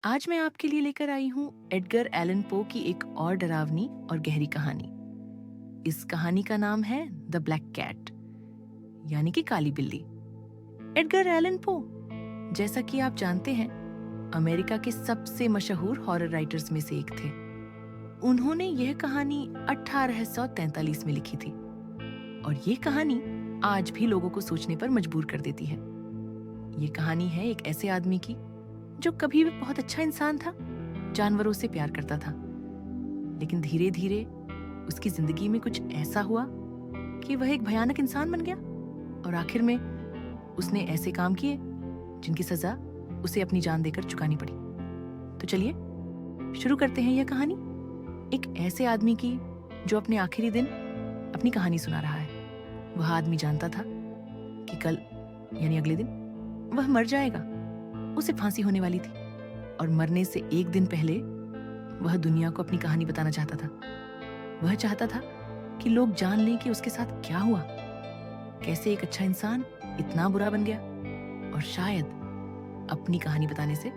आज मैं आपके लिए लेकर आई हूँ एडगर एलन पो की एक और डरावनी और गहरी कहानी। इस कहानी का नाम है द ब्लैक कैट, यानी कि काली बिल्ली। एडगर एलन पो, जैसा कि आप जानते हैं, अमेरिका के सबसे मशहूर हॉरर राइटर्स में से एक थे। उन्होंने यह कहानी 1843 में लिखी थी और ये कहानी आज भी लोगों को सोचने पर मजबूर कर देती है। ये कहानी है एक ऐसे आदमी की जो कभी भी बहुत अच्छा इंसान था, जानवरों से प्यार करता था, लेकिन धीरे धीरे उसकी जिंदगी में कुछ ऐसा हुआ कि वह एक भयानक इंसान बन गया और आखिर में उसने ऐसे काम किए जिनकी सजा उसे अपनी जान देकर चुकानी पड़ी। तो चलिए शुरू करते हैं यह कहानी एक ऐसे आदमी की जो अपने आखिरी दिन अपनी कहानी सुना रहा है। वह आदमी जानता था कि कल यानी अगले दिन वह मर जाएगा। उसे फांसी होने वाली थी और मरने से एक दिन पहले वह दुनिया को अपनी कहानी बताना चाहता था। वह चाहता था कि लोग जान लें कि उसके साथ क्या हुआ, कैसे एक अच्छा इंसान इतना बुरा बन गया, और शायद अपनी कहानी बताने से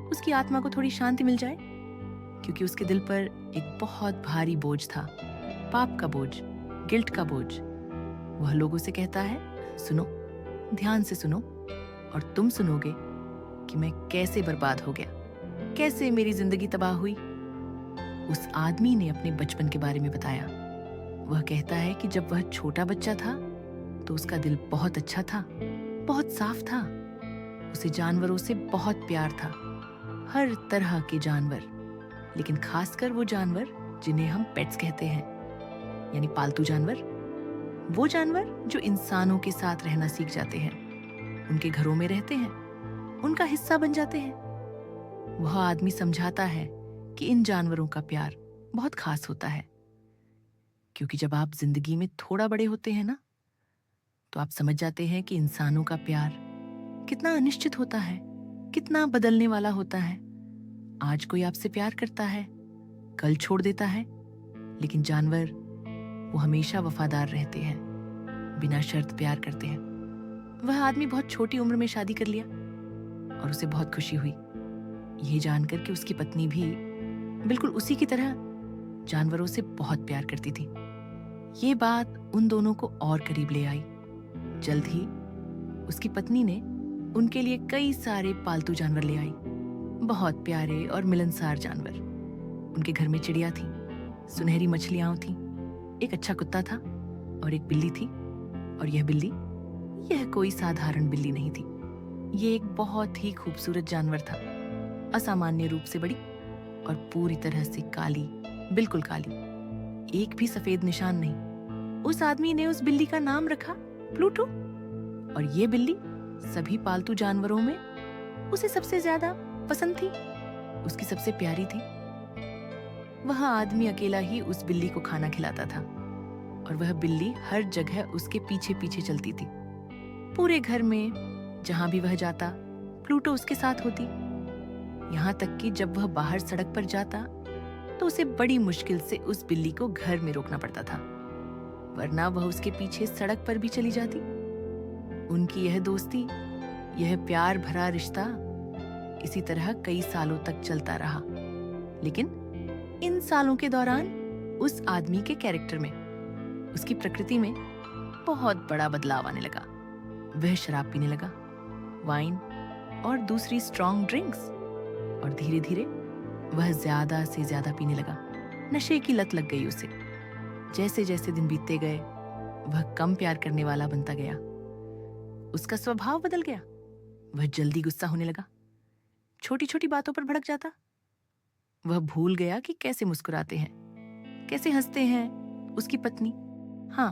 उसकी आत्मा को थोड़ी शांति मिल जाए, क्योंकि उसके दिल पर एक बहुत भारी बोझ था, पाप का बोझ, गिल्ट का बोझ। वह लोगों से कहता है, सुनो, ध्यान से सुनो और तुम सुनोगे कि मैं कैसे बर्बाद हो गया, कैसे मेरी जिंदगी तबाह हुई। उस आदमी ने अपने बचपन के बारे में बताया। वह कहता है कि जब वह छोटा बच्चा था तो उसका दिल बहुत अच्छा था, बहुत साफ था। उसे जानवरों से बहुत प्यार था, हर तरह के जानवर, लेकिन खासकर वो जानवर जिन्हें हम पेट्स कहते हैं, यानी पालतू जानवर। वो जानवर जो इंसानों के साथ रहना सीख जाते हैं, उनके घरों में रहते हैं, उनका हिस्सा बन जाते हैं। वह आदमी समझाता है कि इन जानवरों का प्यार बहुत खास होता है, क्योंकि जब आप जिंदगी में थोड़ा बड़े होते हैं ना, तो आप समझ जाते हैं कि इंसानों का प्यार कितना अनिश्चित होता है, कितना बदलने वाला होता है। आज कोई आपसे प्यार करता है, कल छोड़ देता है, लेकिन जानवर वो हमेशा वफादार रहते हैं, बिना शर्त प्यार करते हैं। वह आदमी बहुत छोटी उम्र में शादी कर लिया और उसे बहुत खुशी हुई ये जानकर कि उसकी पत्नी भी बिल्कुल उसी की तरह जानवरों से बहुत प्यार करती थी। ये बात उन दोनों को और करीब ले आई। जल्द ही उसकी पत्नी ने उनके लिए कई सारे पालतू जानवर ले आई, बहुत प्यारे और मिलनसार जानवर। उनके घर में चिड़िया थी, सुनहरी मछलियां थीं, एक अच्छा कुत्ता था और एक बिल्ली थी। और यह बिल्ली, यह कोई साधारण बिल्ली नहीं थी, ये एक बहुत ही खूबसूरत जानवर था, असामान्य रूप से बड़ी और पूरी तरह से काली, बिल्कुल काली, एक भी सफेद निशान नहीं। उस आदमी ने उस बिल्ली का नाम रखा प्लूटो, और ये बिल्ली सभी पालतू जानवरों में उसे सबसे ज्यादा पसंद थी, उसकी सबसे प्यारी थी। वह आदमी अकेला ही उस बिल्ली को खाना खिलाता था और वह बिल्ली हर जगह उसके पीछे पीछे चलती थी। पूरे घर में जहां भी वह जाता, प्लूटो उसके साथ होती। यहां तक कि जब वह बाहर सड़क पर जाता तो उसे बड़ी मुश्किल से उस बिल्ली को घर में रोकना पड़ता था, वरना वह उसके पीछे सड़क पर भी चली जाती। उनकी यह दोस्ती, यह प्यार भरा रिश्ता इसी तरह कई सालों तक चलता रहा। लेकिन इन सालों के दौरान उस आदमी के कैरेक्टर में, उसकी प्रकृति में बहुत बड़ा बदलाव आने लगा। वह शराब पीने लगा, वाइन और दूसरी स्ट्रॉन्ग ड्रिंक्स, और धीरे धीरे वह ज्यादा से ज्यादा पीने लगा। नशे की लत लग गई उसे। जैसे जैसे दिन बीतते गए वह कम प्यार करने वाला बनता गया। उसका स्वभाव बदल गया। वह जल्दी गुस्सा होने लगा, छोटी छोटी बातों पर भड़क जाता। वह भूल गया कि कैसे मुस्कुराते हैं, कैसे हंसते हैं उसकी पत्नी, हाँ,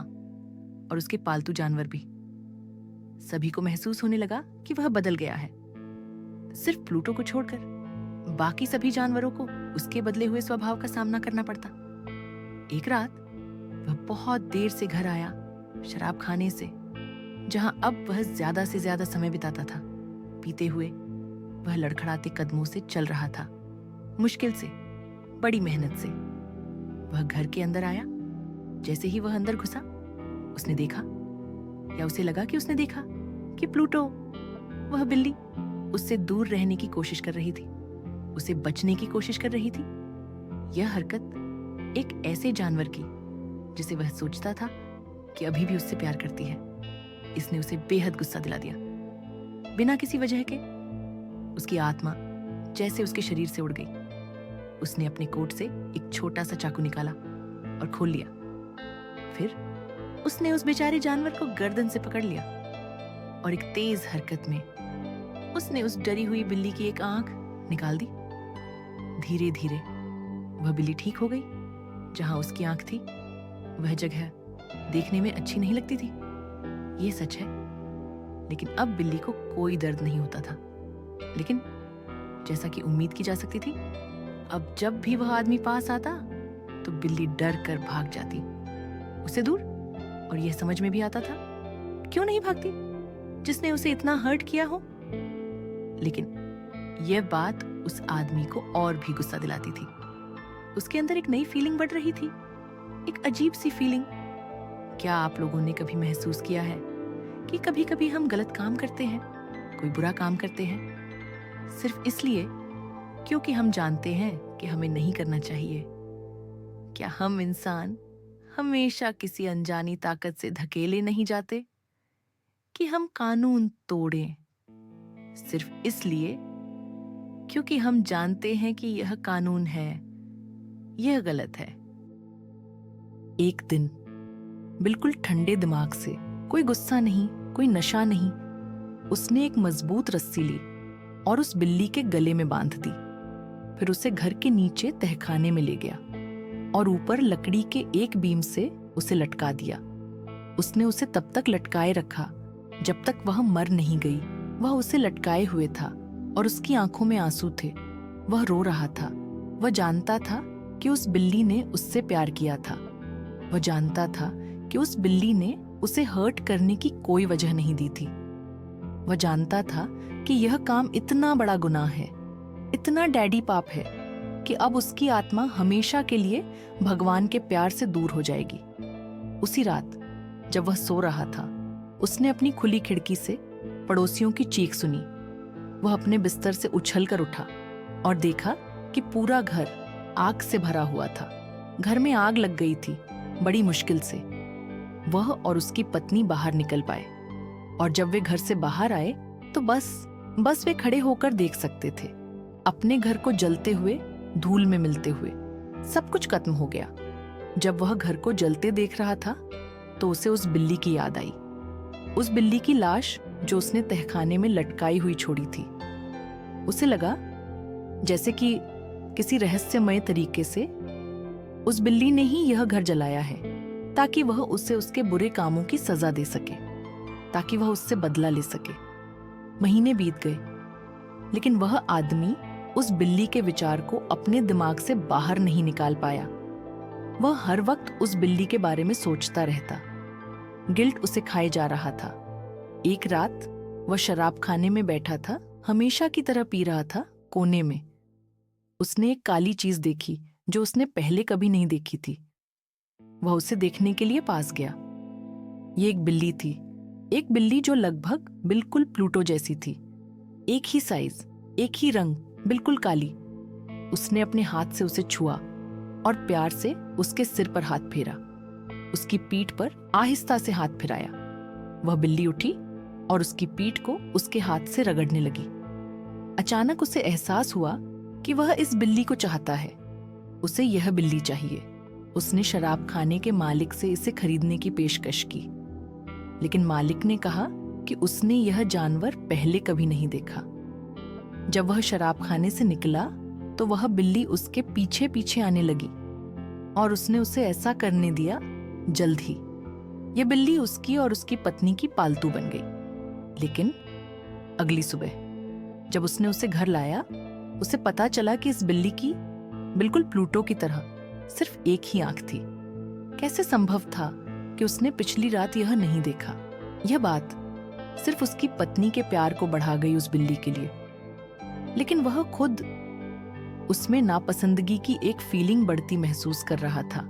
और उसके पालतू जानवर भी। सभी को महसूस होने लगा कि वह बदल गया है। सिर्फ प्लूटो को छोड़कर बाकी सभी जानवरों को उसके बदले हुए स्वभाव का सामना करना पड़ता। एक रात वह बहुत देर से घर आया, शराब खाने से, जहां अब वह ज्यादा से ज्यादा समय बिताता था। पीते हुए वह लड़खड़ाते कदमों से चल रहा था, मुश्किल से, बड़ी मेहनत से। वह घर के अंदर आया। जैसे ही वह अंदर घुसा, उसने देखा, या उसे लगा कि उसने देखा, कि प्लूटो, वह बिल्ली, उससे दूर रहने की कोशिश कर रही थी। उसे बचने की कोशिश कर रही थी। यह हरकत एक ऐसे जानवर की जिसे वह सोचता था कि अभी भी उससे प्यार करती है, इसने उसे बेहद गुस्सा दिला दिया। बिना किसी वजह के उसकी आत्मा जैसे उसके शरीर से उड़ गई। उसने अपने कोट से एक छोटा सा चाकू निकाला और खोल लिया। फिर उसने उस बेचारे जानवर को गर्दन से पकड़ लिया और एक तेज हरकत में उसने उस डरी हुई बिल्ली की एक आंख निकाल दी। धीरे धीरे वह बिल्ली ठीक हो गई। जहां उसकी आंख थी वह जगह देखने में अच्छी नहीं लगती थी, ये सच है। लेकिन अब बिल्ली को कोई दर्द नहीं होता था। लेकिन जैसा कि उम्मीद की जा सकती थी, अब जब भी वह आदमी पास आता तो बिल्ली डर कर भाग जाती उससे दूर। और यह समझ में भी आता था क्यों नहीं भागती, जिसने उसे इतना हर्ट किया हो। लेकिन यह बात उस आदमी को और भी गुस्सा दिलाती थी। उसके अंदर एक नई फीलिंग बढ़ रही थी, एक अजीब सी फीलिंग। क्या आप लोगों ने कभी महसूस किया है कि कभी कभी हम गलत काम करते हैं, कोई बुरा काम करते हैं, सिर्फ इसलिए क्योंकि हम जानते हैं कि हमें नहीं करना चाहिए? क्या हम इंसान हमेशा किसी अनजानी ताकत से धकेले नहीं जाते कि हम कानून तोड़ें सिर्फ इसलिए क्योंकि हम जानते हैं कि यह कानून है, यह गलत है? एक दिन बिल्कुल ठंडे दिमाग से, कोई गुस्सा नहीं, कोई नशा नहीं, उसने एक मजबूत रस्सी ली और उस बिल्ली के गले में बांध दी। फिर उसे घर के नीचे तहखाने में ले गया और ऊपर लकड़ी के एक बीम से उसे लटका दिया। उसने उसे तब तक लटकाए रखा जब तक वह मर नहीं गई। वह उसे लटकाए हुए था और उसकी आंखों में आंसू थे। वह रो रहा था। वह जानता था कि उस बिल्ली ने उससे प्यार किया था। वह जानता था कि उस बिल्ली ने उसे हर्ट करने की कोई वजह नहीं दी थी। वह जानता था कि यह काम इतना बड़ा गुनाह है, इतना डैडी पाप है कि अब उसकी आत्मा हमेशा के लिए भगवान के प्यार से दूर हो जाएगी। उसी रात जब वह सो रहा था, उसने अपनी खुली खिड़की से पड़ोसियों की चीख सुनी। वह अपने बिस्तर से उछलकर उठा और देखा कि पूरा घर आग से भरा हुआ था। घर में आग लग गई थी। बड़ी मुश्किल से वह और उसकी पत्नी बाहर निकल पाए, और जब वे घर से बाहर आए तो बस वे खड़े होकर देख सकते थे अपने घर को जलते हुए, धूल में मिलते हुए। सब कुछ खत्म हो गया। जब वह घर को जलते देख रहा था तो उसे उस बिल्ली की याद आई, उस बिल्ली की लाश जो उसने तहखाने में लटकाई हुई छोड़ी थी। उसे लगा जैसे कि किसी रहस्यमय तरीके से उस बिल्ली ने ही यह घर जलाया है ताकि वह उसे उसके बुरे कामों की सजा दे सके, ताकि वह उससे बदला ले सके। महीने बीत गए, लेकिन वह आदमी उस बिल्ली के विचार को अपने दिमाग से बाहर नहीं निकाल पाया। वह हर वक्त उस बिल्ली के बारे में सोचता रहता। गिल्ट उसे खाए जा रहा था। एक रात वह शराब खाने में बैठा था, हमेशा की तरह पी रहा था। कोने में उसने एक काली चीज देखी जो उसने पहले कभी नहीं देखी थी। वह उसे देखने के लिए पास गया। ये एक बिल्ली थी, एक बिल्ली जो लगभग बिल्कुल प्लूटो जैसी थी। एक ही साइज, एक ही रंग, बिल्कुल काली। उसने अपने हाथ से उसे छुआ और प्यार से उसके सिर पर हाथ फेरा, उसकी पीठ पर आहिस्ता से हाथ फिराया। वह बिल्ली उठी और उसकी पीठ को उसके हाथ से रगड़ने लगी। अचानक उसे एहसास हुआ कि वह इस बिल्ली को चाहता है, उसे यह बिल्ली चाहिए। उसने शराब खाने के मालिक से इसे खरीदने की पेशकश की, लेकिन मालिक ने कहा कि उसने यह जानवर पहले कभी नहीं देखा। जब वह शराब खाने से निकला तो वह बिल्ली उसके पीछे पीछे आने लगी और उसने उसे ऐसा करने दिया जल्द ही। यह बिल्ली उसकी और उसकी पत्नी की पालतू बन गई। लेकिन अगली सुबह जब उसने उसे घर लाया, उसे पता चला कि इस बिल्ली की बिल्कुल प्लूटो की तरह सिर्फ एक ही आंख थी। कैसे संभव था कि उसने पिछली रात यह नहीं देखा? यह बात सिर्फ उसकी पत्नी के प्यार को बढ़ा गई उस बिल्ली के लिए, लेकिन वह खुद उसमें नापसंदगी की एक फीलिंग बढ़ती महसूस कर रहा था।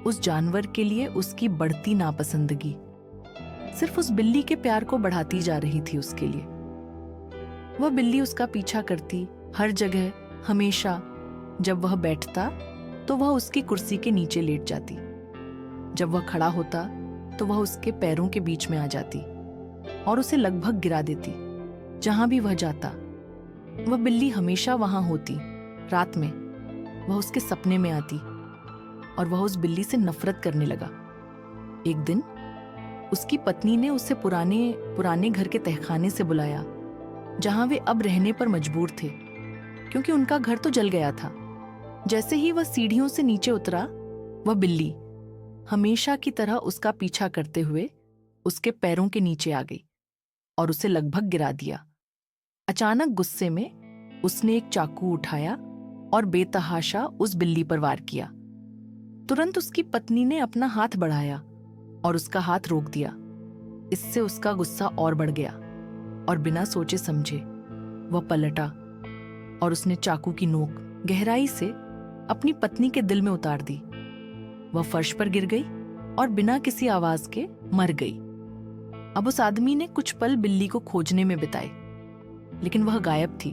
उस जानवर के लिए उसकी बढ़ती नापसंदगी सिर्फ उस बिल्ली के प्यार को बढ़ाती जा रही थी उसके लिए। वह बिल्ली उसका पीछा करती, हर जगह हमेशा जब वह बैठता तो वह उसकी कुर्सी के नीचे लेट जाती, जब वह खड़ा होता तो वह उसके पैरों के बीच में आ जाती और उसे लगभग गिरा देती। जहां भी वह जाता वह बिल्ली हमेशा वहां होती। रात में वह उसके सपने में आती और वह उस बिल्ली से नफरत करने लगा। एक दिन उसकी पत्नी ने उसे पुराने घर के तहखाने से बुलाया, जहां वे अब रहने पर मजबूर थे क्योंकि उनका घर तो जल गया था। जैसे ही वह सीढ़ियों से नीचे उतरा, वह बिल्ली हमेशा की तरह उसका पीछा करते हुए उसके पैरों के नीचे आ गई और उसे लगभग गिरा दिया। अचानक गुस्से में उसने एक चाकू उठाया और बेतहाशा उस बिल्ली पर वार किया। तुरंत उसकी पत्नी ने अपना हाथ बढ़ाया और उसका हाथ रोक दिया। इससे उसका गुस्सा और बढ़ गया और बिना सोचे समझे वह पलटा और उसने चाकू की नोक गहराई से अपनी पत्नी के दिल में उतार दी। वह फर्श पर गिर गई और बिना किसी आवाज के मर गई। अब उस आदमी ने कुछ पल बिल्ली को खोजने में बिताए, लेकिन वह गायब थी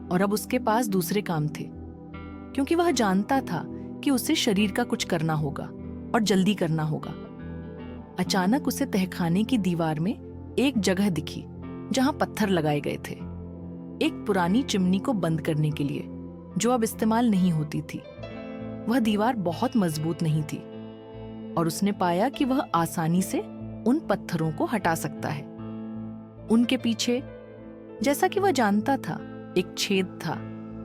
और अब उसके पास दूसरे काम थे, क्योंकि वह जानता था कि उसे शरीर का कुछ करना होगा और जल्दी करना होगा। अचानक उसे तहखाने की दीवार में एक जगह दिखी जहां पत्थर लगाए गए थे, एक पुरानी चिमनी को बंद करने के लिए जो अब इस्तेमाल नहीं होती थी। वह दीवार बहुत मजबूत नहीं थी और उसने पाया कि वह आसानी से उन पत्थरों को हटा सकता है। उनके पीछे, जैसा कि वह जानता था, एक छेद था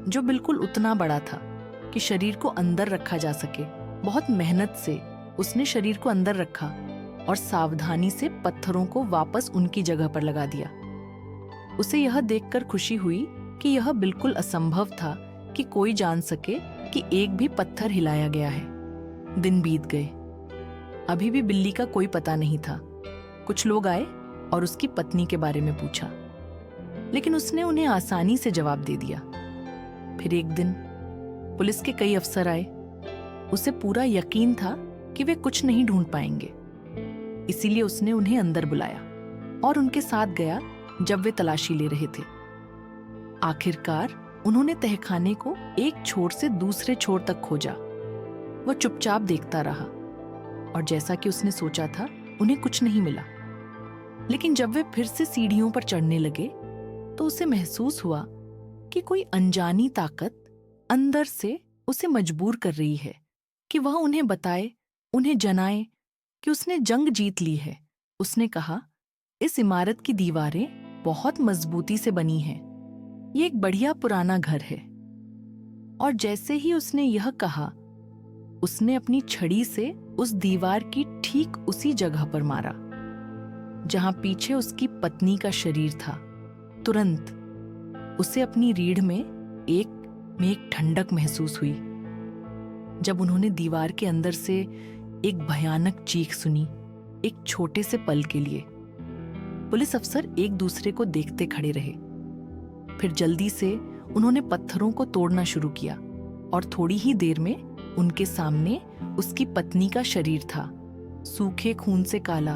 जो बिल्कुल उतना बड़ा था कि शरीर को अंदर रखा जा सके। बहुत मेहनत से उसने शरीर को अंदर रखा और सावधानी से पत्थरों को वापस उनकी जगह पर लगा दिया। उसे यह देखकर खुशी हुई कि यह बिल्कुल असंभव था कि कोई जान सके कि एक भी पत्थर हिलाया गया है। दिन बीत गए, अभी भी बिल्ली का कोई पता नहीं था। कुछ लोग आए और उसकी पत्नी के बारे में पूछा, लेकिन उसने उन्हें आसानी से जवाब दे दिया। फिर एक दिन पुलिस के कई अफसर आए। उसे पूरा यकीन था कि वे कुछ नहीं ढूंढ पाएंगे, इसीलिए उसने उन्हें अंदर बुलाया और उनके साथ गया जब वे तलाशी ले रहे थे। आखिरकार उन्होंने तहखाने को एक छोर से दूसरे छोर तक खोजा। वह चुपचाप देखता रहा और जैसा कि उसने सोचा था, उन्हें कुछ नहीं मिला। लेकिन जब वे फिर से सीढ़ियों पर चढ़ने लगे तो उसे महसूस हुआ कि कोई अनजानी ताकत अंदर से उसे मजबूर कर रही है कि वह उन्हें बताए, उन्हें जनाए कि उसने जंग जीत ली है। उसने कहा, इस इमारत की दीवारें बहुत मजबूती से बनी हैं। ये एक बढ़िया पुराना घर है। और जैसे ही उसने यह कहा, उसने अपनी छड़ी से उस दीवार की ठीक उसी जगह पर मारा जहां पीछे उसकी पत्नी का शरीर था। तुरंत उसे अपनी रीढ़ में एक ठंडक महसूस हुई। जब उन्होंने दीवार के अंदर से एक भयानक चीख सुनी, एक छोटे से पल के लिए पुलिस अफसर एक दूसरे को देखते खड़े रहे। फिर जल्दी से उन्होंने पत्थरों को तोड़ना शुरू किया और थोड़ी ही देर में उनके सामने उसकी पत्नी का शरीर था, सूखे खून से काला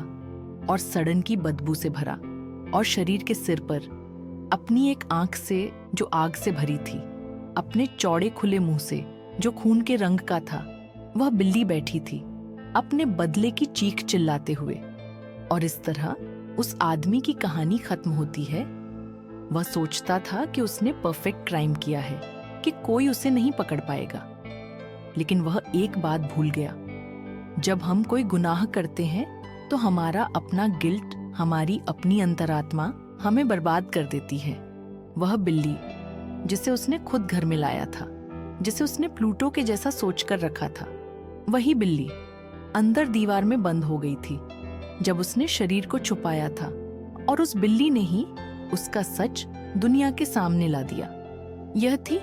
और सड़न की बदबू से भरा, और शरीर के सिर पर अपनी एक आंख से जो आग से भरी थी, अपने चौड़े खुले मुंह से जो खून के रंग का था, वह बिल्ली बैठी थी अपने बदले की चीख चिल्लाते हुए। और इस तरह उस आदमी की कहानी खत्म होती है। वह सोचता था कि उसने परफेक्ट क्राइम किया है, कि कोई उसे नहीं पकड़ पाएगा। लेकिन वह एक बात भूल गया, जब हम कोई गुनाह करते हैं तो हमारा अपना गिल्ट, हमारी अपनी अंतरात्मा हमें बर्बाद कर देती है। वह बिल्ली जिसे उसने खुद घर में लाया था, जिसे उसने प्लूटो के जैसा सोचकर रखा था, वही बिल्ली अंदर दीवार में बंद हो गई थी जब उसने शरीर को छुपाया था, और उस बिल्ली ने ही उसका सच दुनिया के सामने ला दिया। यह थी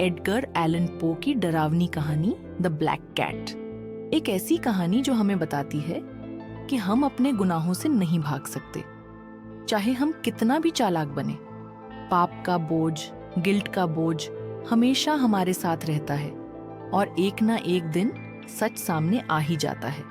एडगर एलन पो की डरावनी कहानी द ब्लैक कैट। एक ऐसी कहानी जो हमें बताती है कि हम अपने गुनाहों से नहीं भाग सकते, चाहे हम कितना भी चालाक बने। पाप का बोझ, गिल्ट का बोझ हमेशा हमारे साथ रहता है और एक ना एक दिन सच सामने आ ही जाता है।